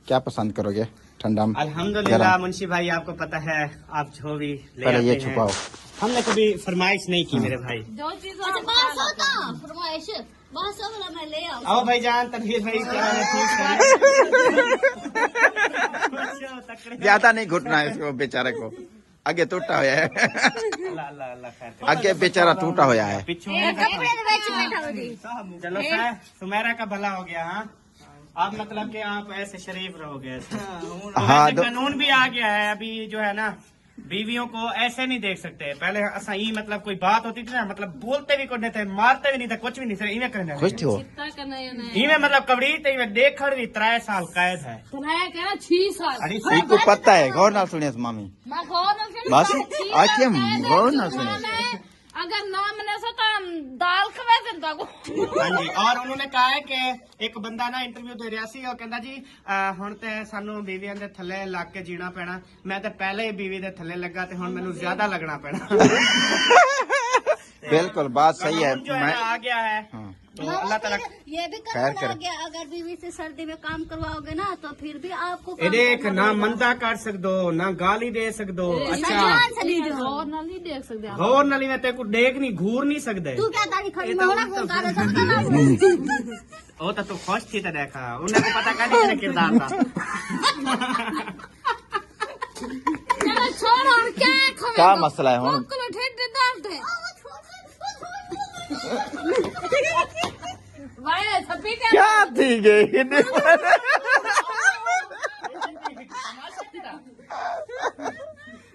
क्या पसंद करोगे ठंडा में? अल्हम्दुलिल्लाह मुंशी भाई, आपको पता है आप जो भी ले पहले आते ये हैं, छुपाओ। हमने कभी फरमाइश नहीं की मेरे भाई। जो चीज फरमाइश मैं ले आऊँ। आओ भाईजान, तनवीर भाई क्या हाल है? ठीक है। ज्यादा नहीं घुटना है इसको, बेचारे को आगे टूटा हुआ है। अल्लाह अल्लाह अल्लाह खैर करे। आगे बेचारा टूटा हुआ है। पिछू चलो सर, सुमेरा का भला हो गया। हाँ, आप मतलब कि आप ऐसे शरीफ रहोगे ऐसे। हाँ, वैसे कानून भी आ गया है अभी, जो है ना, बीवियों को ऐसे नहीं देख सकते। पहले असा ही मतलब कोई बात होती थी ना, मतलब बोलते भी कुछ नहीं थे, मारते भी नहीं थे, कुछ भी नहीं थे, इवें करने खुश थी वो। इवें मतलब कबड़ी तो देख खड़ भी 3 साल कैद है। 6 साल। इनको पता है, गौर ना सुने मामी। बस आज के गौर ना सुने। अगर ना मैंने सोचा दाल खवा देता को। हाँ जी, और उन्होंने कहा है कि एक बंदा ना इंटरव्यू दे रहा सी, और कहता जी हुण ते सानू बीवियां दे थल्ले लग के जीना पैना। मैं तो पहले ही बीवी दे थल्ले लगा, ते हुण मैनू ज्यादा लगना पैना। बिल्कुल बात सही है। कानून जो है ना आ गया है, तो अल्लाह ताला ये भी खैर कानून आ गया, अगर बीवी से सर्दी में काम करवाओगे ना तो फिर भी आपको ये देख ना मंदा कर सकदो, ना गाली दे सकदो। अच्छा, गौर नहीं देख सकते आप। गौर नली में तेरे को देख नहीं, घूर नहीं सकते। तू क्या दाढ़ी खड़ी में होना कौन कर रहा है? वो तो तू खुश थी तो देखा, उन्हें को पता कर तेरा किरदार था। चलो छोड़ो, क्या खबर? क्या मसला है हुण? क्या थी गई?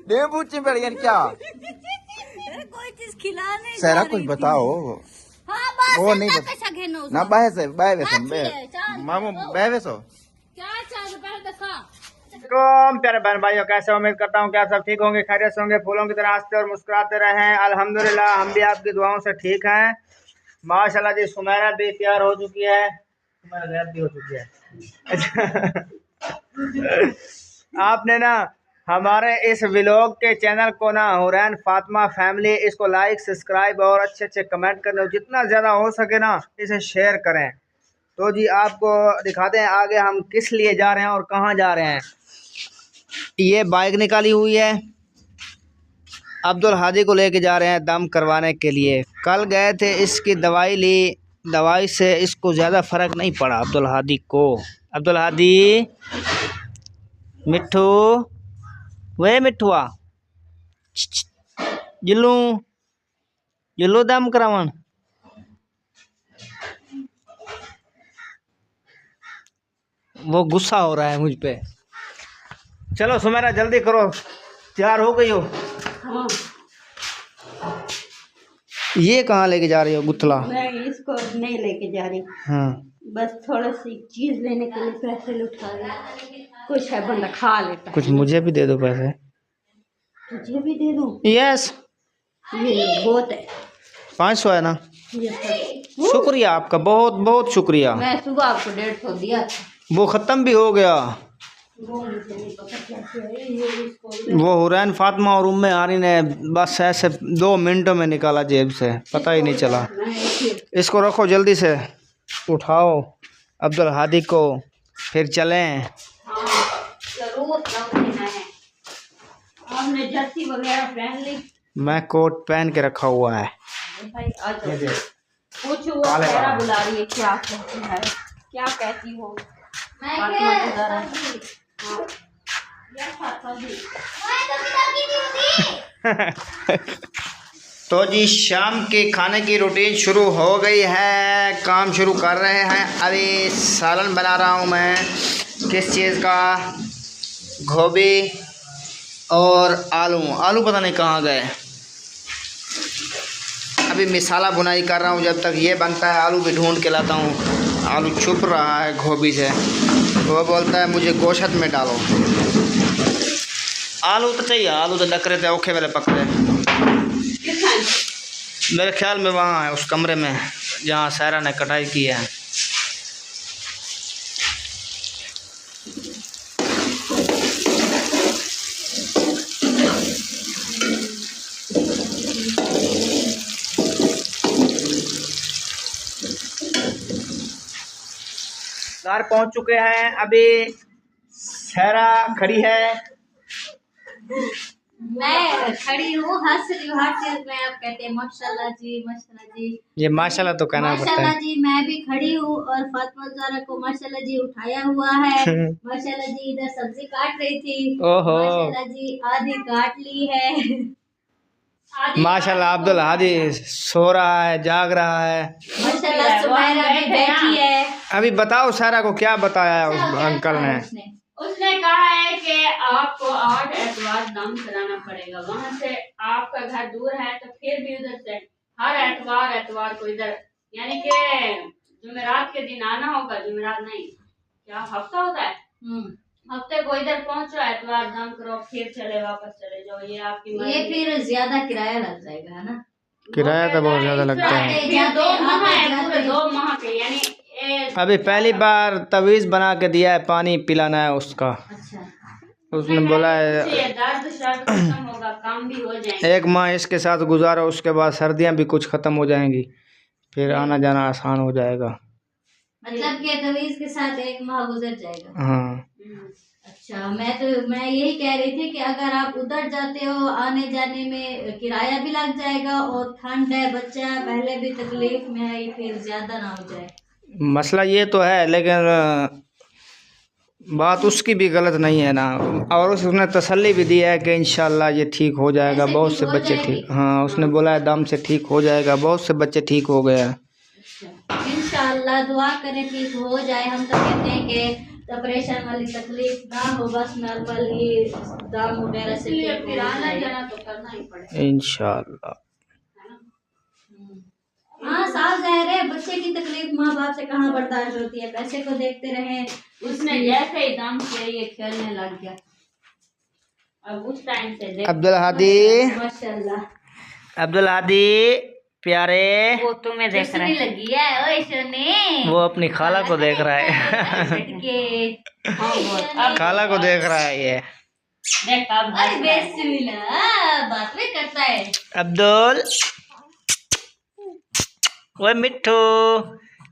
नींबू चिपड़ गया क्या? कोई चीज खिलाने सारा कुछ बताओ। हाँ, बस वो नहीं बता ना। बहस है, बहस मामू बहस हो। क्या चाह पहले दिखा। प्यारे बहन भाइयों, कैसे उम्मीद करता हूँ कि आप सब ठीक होंगे, खैरियत से होंगे, फूलों की तरह हंसते और मुस्कुराते रहें। अल्हम्दुलिल्लाह हम भी आपकी दुआओं से ठीक हैं माशाल्लाह जी। सुमेरा भी तैयार हो चुकी है, सुमेरा गैर भी हो चुकी है। अच्छा, आपने ना हमारे इस व्लॉग के चैनल को ना हुरैन फातिमा फैमिली, इसको लाइक सब्सक्राइब और अच्छे अच्छे कमेंट करने, जितना ज़्यादा हो सके ना इसे शेयर करें। तो जी आपको दिखाते हैं आगे हम किस लिए जा रहे हैं और कहाँ जा रहे हैं। ये बाइक निकाली हुई है, अब्दुल हादी को लेके जा रहे हैं दम करवाने के लिए। कल गए थे, इसकी दवाई ली, दवाई से इसको ज़्यादा फ़र्क नहीं पड़ा अब्दुल हादी को। अब्दुल हादी, मिट्ठू, वे मिट्ठुआ, जिल्लू जिल्लू दम करावन। वो गुस्सा हो रहा है मुझ पे। चलो सुमेरा जल्दी करो, तैयार हो गई हो? हाँ। ये कहाँ लेके जा रही हो गुथला? मैं इसको नहीं लेके जा रही, हाँ, बस थोड़ा सी चीज लेने के लिए पैसे लुटा रही। कुछ है बंदा खा लेता। कुछ मुझे भी दे दो पैसे। तुझे भी दे दूं? यस, ये बहुत है। 500 है ना? ये शुक्रिया आपका, बहुत बहुत शुक्रिया। मैं सुबह आपको 150 दिया था। वो ख़त्म भी हो गया। वो मुझे नहीं पता कैसे है ये इसको। वो हुरैन फातिमा और उम्मे आरी ने बस ऐसे 2 मिनटों में निकाला जेब से, पता ही नहीं चला। इसको रखो, जल्दी से उठाओ अब्दुल हादी को, फिर चलें। जरूर है। आपने जर्सी वगैरह पहन ली? मैं कोट पहन के रखा हुआ है। भाई आ जाओ। पूछो वो खैरा बुला रही है, क्या कहती है, क्या कहती हो? फातिमा की तरह। हाँ। तो जी शाम के खाने की रूटीन शुरू हो गई है, काम शुरू कर रहे हैं। अभी सालन बना रहा हूँ मैं, किस चीज़ का, गोभी और आलू पता नहीं कहाँ गए। अभी मिसाला बुनाई कर रहा हूँ, जब तक ये बनता है आलू भी ढूंढ के लाता हूँ। आलू छुप रहा है गोभी से, वो बोलता है मुझे गोश्त में डालो। आलू तो चाहिए, आलू तो डक रहे थे औखे वाले पकड़े। मेरे ख्याल में वहाँ है, उस कमरे में जहाँ सायरा ने कटाई की है। घर पहुँच चुके हैं। अभी सहरा खड़ी है। मैं खड़ी हूँ, हंस रही हूँ हर चीज में। आप कहते हैं माशाल्लाह जी, माशाल्लाह जी। ये माशाल्लाह तो कहना पड़ता माशाल्लाह है। जी, मैं भी खड़ी हूँ और फातिमा ज़हरा को माशाल्लाह जी उठाया हुआ है। माशाल्लाह जी इधर सब्जी काट रही थी। ओहो। माशाल्लाह जी आधी काट ली है। माशाल्लाह अब्दुल हादी सो रहा है, जाग रहा है। माशाल्लाह सुमैरा भी बैठी है। अभी बताओ सहरा को क्या बताया उस अंकल ने? उसने कहा है कि आपको 8 एतवार दम कराना पड़ेगा। वहाँ से आपका घर दूर है तो फिर भी उधर से हर एतवार को इधर, यानी कि जुमेरात के दिन आना होगा। जुमेरात नहीं, क्या हफ्ता होता है, हफ्ते को इधर पहुंचो, एतवार दम करो, फिर वापस चले जाओ। ये आपकी मर्जी। ये फिर ज्यादा किराया लग जाएगा, है ना? किराया तो बहुत ज्यादा लगता है। 2 माह है, पूरे 2 माह के, यानी अभी पहली बार तवीज़ बना के दिया है, पानी पिलाना है उसका। अच्छा। उसने बोला है दर्द शर्द खत्म होगा, काम भी हो जाएगा। 1 माह इसके साथ गुजारो, उसके बाद सर्दियां भी कुछ खत्म हो जाएंगी, फिर आना जाना आसान हो जाएगा। मतलब कि तवीज़ के साथ 1 माह गुजर जाएगा। हाँ। अच्छा, मैं यही कह रही थी कि अगर आप उधर जाते हो, आने जाने में किराया भी लग जाएगा और ठंड है, बच्चा पहले भी तकलीफ में है, फिर ज्यादा ना हो जाए। मसला ये तो है, लेकिन बात उसकी भी गलत नहीं है ना। और उसने तसल्ली भी दी है कि इंशाल्लाह ये ठीक हो जाएगा। बहुत से बच्चे ठीक, हाँ उसने बोला है दम से ठीक हो जाएगा। बहुत से बच्चे ठीक हो गए हैं। अच्छा, इंशाल्लाह दुआ करें ठीक हो जाए। हम तो कहते हैं कि ऑपरेशन वाली तकलीफ ना हो, बस नॉर्मल ही दम वगैरह से फिर आना जाना तो करना ही पड़ेगा इंशाल्लाह। हाँ साफ जाहिर है, बच्चे की तकलीफ माँ बाप से कहाँ बर्दाश्त होती है। पैसे को देखते रहे, उसने जैसे ही दम से ये खेलने लग गया। अब उस टाइम से अब्दुल हादी, माशाल्लाह अब्दुल हादी प्यारे, वो तुम्हें देख रहा है। लगी है ओए सोने, वो अपनी खाला को देख रहा है। खाला को देख रहा है ये। बात भी करता है अब्दुल। ओए मिट्ठू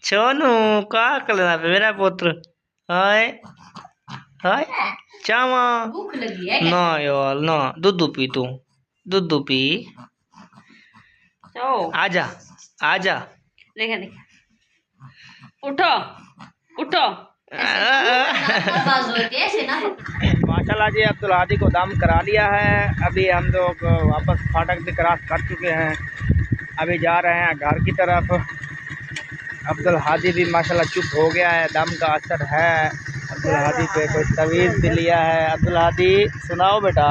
छोनू का करना पे मेरा पुत्र। हाय हाय चावा, भूख लगी है ना यार ना, दूध पी तू, दूध पी। आजा आजा, देखा उठो उठो। माशाल्लाह जी अब्दुल हादी को दम करा लिया है। अभी हम लोग वापस फाटक भी क्रॉस कर चुके हैं, अभी जा रहे हैं घर की तरफ। अब्दुल हादी भी माशाल्लाह चुप हो गया है, दम का असर है अब्दुल हादी पे। कोई तवीज़ भी लिया है। अब्दुल हादी सुनाओ बेटा,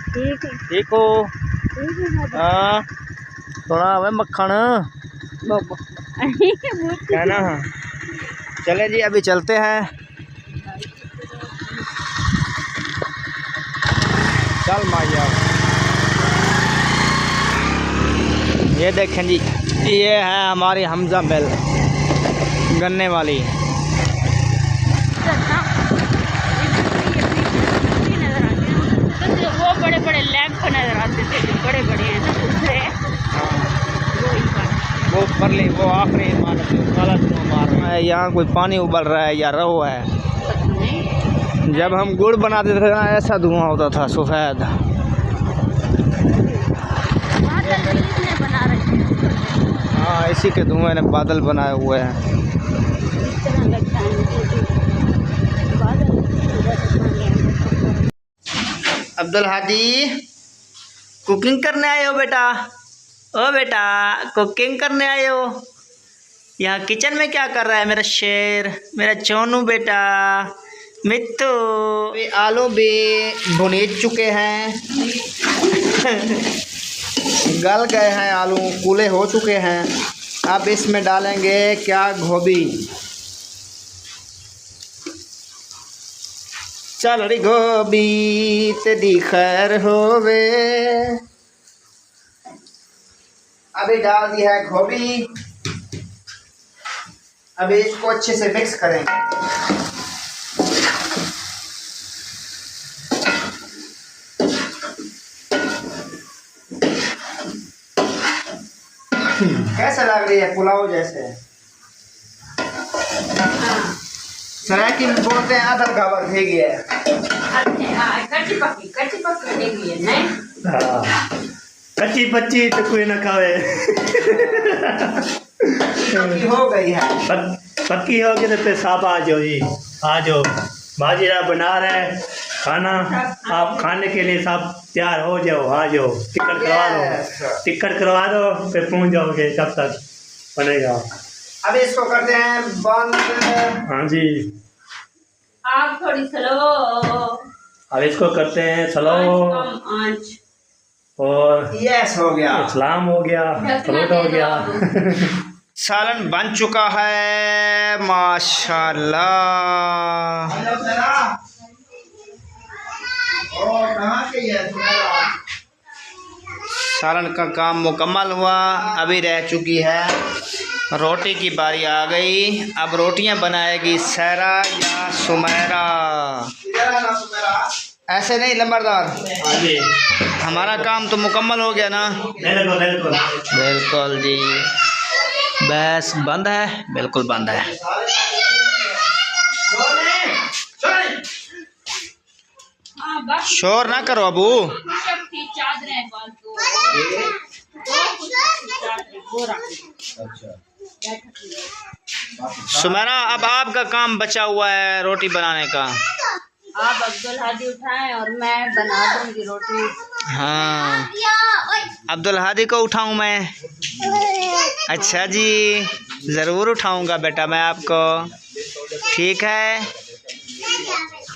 ठीक हो? हाँ थोड़ा हमें मक्खन है ना। चले जी अभी चलते हैं। चल माया, ये देखें जी, ये है हमारी हमजा मिल गन्ने वाली। वो बड़े बड़े लैंप नजर आते थे, जो बड़े बड़े हैं ना दूसरे, वो परली वो आखिरी इमारत काला धुआं मार रहा है। यहाँ कोई पानी उबल रहा है या रहो है। जब हम गुड़ बनाते थे ना ऐसा धुआं होता था सफ़ेद। हाँ इसी के धुएं ने बादल बनाए हुए हैं। अब्दुल हादी कुकिंग करने आए हो बेटा? ओ बेटा कुकिंग करने आए हो? यहाँ किचन में क्या कर रहा है मेरा शेर, मेरा चोनू बेटा मित्तू? आलू भी भुन चुके हैं, गल गए हैं, आलू कूले हो चुके हैं। अब इसमें डालेंगे क्या, गोभी। चल रही गोभी तेरी खैर होवे। अभी डाल दी है गोभी, अभी इसको अच्छे से मिक्स करेंगे। कैसा लग रही है? पुलाव जैसे। सराकी में बोलते हैं अदल खबर थे गया कच्ची पक्की देगी है नहीं। हाँ, कच्ची पच्ची तो कोई ना खावे। पक्की हो गई है। पक्की होगी तो फिर साहब आ जाओ जी, आ जाओ। बाजीरा बना रहे खाना, आप खाने के लिए सब तैयार हो जाओ, आ जाओ। टिकट करवा दो, टिकट करवा दो, फिर पहुंच जाओगे जब तक बनेगा। अब इसको करते हैं बंद। हाँ जी, आप थोड़ी स्लो। अब इसको करते हैं स्लो आंच और यस हो गया, इस्लाम हो गया, सलूट हो गया। सालन बन चुका है माशाल्लाह। सालन का काम मुकम्मल हुआ, अभी रह चुकी है रोटी की बारी आ गई। अब रोटियां बनाएगी सहरा या सुमेरा। ऐसे नहीं लंबरदार, हाँ जी, हमारा काम तो मुकम्मल हो गया ना। बिल्कुल बिल्कुल बिल्कुल जी, बस बंद है, बिल्कुल बंद है। हाँ बस शोर ना करो अबू। शक्ति चादरें फालतू वो रख। सुमेरा, अब आपका काम बचा हुआ है रोटी बनाने का। आप अब्दुल हादी उठाएं और मैं बना दूंगी रोटी। हाँ, अब्दुल हादी को उठाऊं मैं? अच्छा जी, ज़रूर उठाऊंगा बेटा मैं आपको। ठीक है,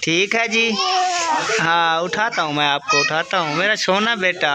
ठीक है जी। हाँ, उठाता हूँ मैं आपको, उठाता हूँ मेरा सोना बेटा।